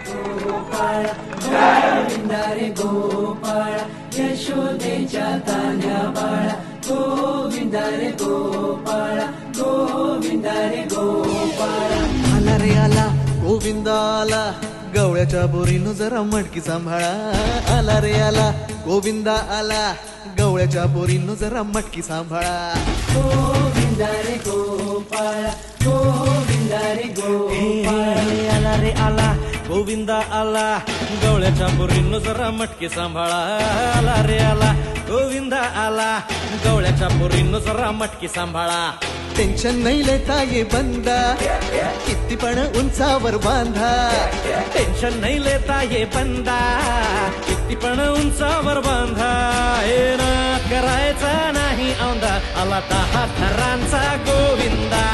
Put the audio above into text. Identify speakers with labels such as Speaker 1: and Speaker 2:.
Speaker 1: गोपाळ गोविंदा रे गोपाळ यशोदेच्या तान्ह्या बाळा गोविंदा रे गोपाळ गोविंदा रे गोपाळ
Speaker 2: आला रे आला गोविंदा आला गवळ्याच्या बोरीनं जरा मटकी सांभाळा आला रे आला गोविंदा आला गवळ्याच्या बोरीनं जरा मटकी सांभाळा
Speaker 1: गोविंदा रे गोपाळ गोविंदा रे गोपाळ
Speaker 3: आला रे आला गोविंदा आला गवळ्याच्या बोरीनं जरा मटकी सांभाळा आला रे आला गोविंदा आला गवळ्याच्या बोरीनं जरा मटकी सांभाळा
Speaker 2: टेन्शन नाही लेता ये बंदा किती पण उंचावर बांधा
Speaker 3: टेन्शन नाही लेता ये बंदा किती पण उंचावर बांधा हे ना करायचा नाही औंदा आला 10 थरांचा गोविंदा